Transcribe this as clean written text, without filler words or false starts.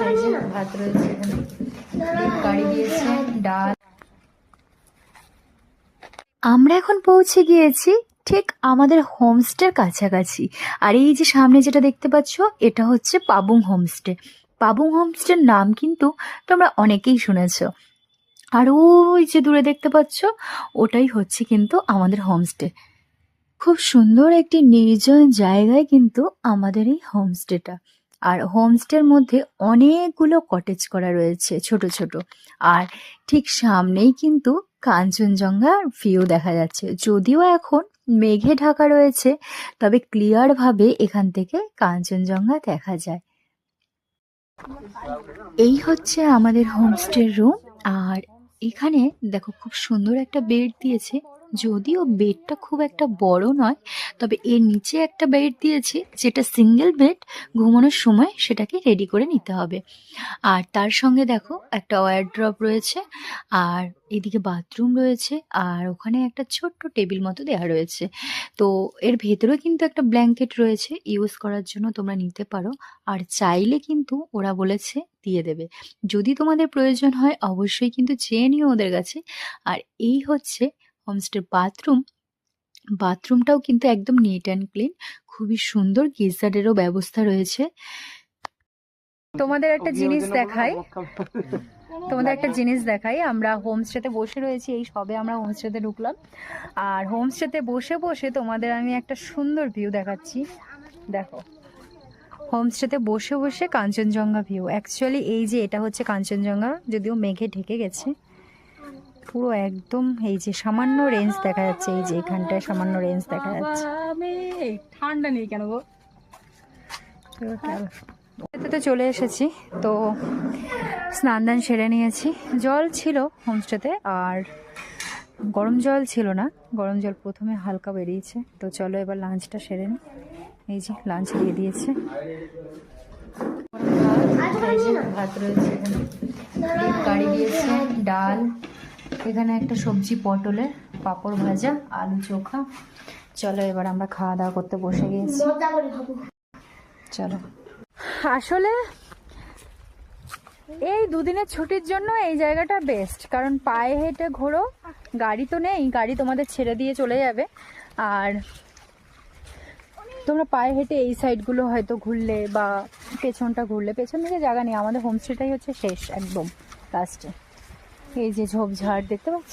এই যে ভাত রয়েছে এখানে, কারি দিয়েছে, ডাল। আমরা এখন পৌঁছে গিয়েছি ঠিক আমাদের হোমস্টের কাছাকাছি। আর এই যে সামনে যেটা দেখতে পাচ্ছ, এটা হচ্ছে পাবুং হোমস্টে। পাবুং হোমস্টের নাম কিন্তু তোমরা অনেকেই শুনেছো। আর ওই যে দূরে দেখতে পাচ্ছ, ওটাই হচ্ছে কিন্তু আমাদের হোমস্টে। খুব সুন্দর একটি নির্জন জায়গায় কিন্তু আমাদের এই হোমস্টেটা। আর হোমস্টের মধ্যে অনেকগুলো কটেজ করা রয়েছে ছোট ছোট। আর ঠিক সামনেই কিন্তু কাঞ্চনজঙ্ঘার ভিউ দেখা যাচ্ছে, যদিও এখন মেঘে ঢাকা রয়েছে, তবে ক্লিয়ার ভাবে এখান থেকে কাঞ্চনজঙ্ঘা দেখা যায়। এই হচ্ছে আমাদের হোমস্টের রুম। আর এখানে দেখো খুব সুন্দর একটা বেড দিয়েছে, যদিও বেডটা খুব একটা বড় নয়, তবে এর নিচে একটা বেড দিয়েছে যেটা সিঙ্গেল বেড। ঘুমানোর সময় সেটাকে রেডি করে নিতে হবে। আর তার সঙ্গে দেখো একটা ওয়ারড্রপ রয়েছে, আর এদিকে বাথরুম রয়েছে, আর ওখানে একটা ছোট্ট টেবিল মতো দেওয়া রয়েছে। তো এর ভেতরেও কিন্তু একটা ব্ল্যাঙ্কেট রয়েছে, ইউজ করার জন্য তোমরা নিতে পারো। আর চাইলে কিন্তু ওরা বলেছে দিয়ে দেবে, যদি তোমাদের প্রয়োজন হয় অবশ্যই কিন্তু চেয়ে নিও ওদের কাছে। আর এই হচ্ছে হোমস্টের বাথরুম। বাথরুমটাও কিন্তু একদম নিট অ্যান্ড ক্লিন, খুবই সুন্দর, গিজারেরও ব্যবস্থা রয়েছে। তোমাদের একটা জিনিস দেখাই, আমরা হোমস্টেতে বসে রয়েছি, এই সবে আমরা হোমস্টেতে ঢুকলাম। আর হোমস্টেতে বসে বসে তোমাদের আমি একটা সুন্দর ভিউ দেখাচ্ছি। দেখো, হোমস্টেতে বসে বসে কাঞ্চনজঙ্ঘা ভিউ। অ্যাকচুয়ালি এই যে এটা হচ্ছে কাঞ্চনজঙ্ঘা, যদিও মেঘে ঢেকে গেছে পুরো একদম। এই যে সামান্য রেঞ্জ দেখা যাচ্ছে, এই যে এখানটায় সামান্য রেঞ্জ দেখা যাচ্ছে। ঠান্ডা নেই কেন গো? তো চলে এসেছি, তো স্নান দান সেরে নিয়েছি। জল ছিল হোমস্টেতে, আর গরম জল ছিল না, গরম জল প্রথমে হালকা বেরিয়েছে। তো চলো এবার লাঞ্চটা সেরে নিই। এই যে লাঞ্চ দিয়ে দিয়েছে, ভাত রয়েছে এখানে, কারি দিয়েছে, ডাল, এখানে একটা সবজি পটলের, পাঁপড় ভাজা, আলু চোখা। চলো এবার আমরা খাওয়া দাওয়া করতে বসে গিয়েছি। চলো, আসলে এই দুদিনের ছুটির জন্য এই জায়গাটা বেস্ট, কারণ পায়ে হেঁটে ঘোরো, গাড়ি তো নেই, গাড়ি তোমাদের ছেড়ে দিয়ে চলে যাবে। আর তোমরা পায়ে হেঁটে এই সাইডগুলো হয়তো ঘুরলে, বা পেছনটা ঘুরলে, পেছন দিকে জায়গা নেই, আমাদের হোমস্টেটাই হচ্ছে শেষ একদম লাস্টে। এই যে ঝোপঝাড় দেখতে পাচ্ছি।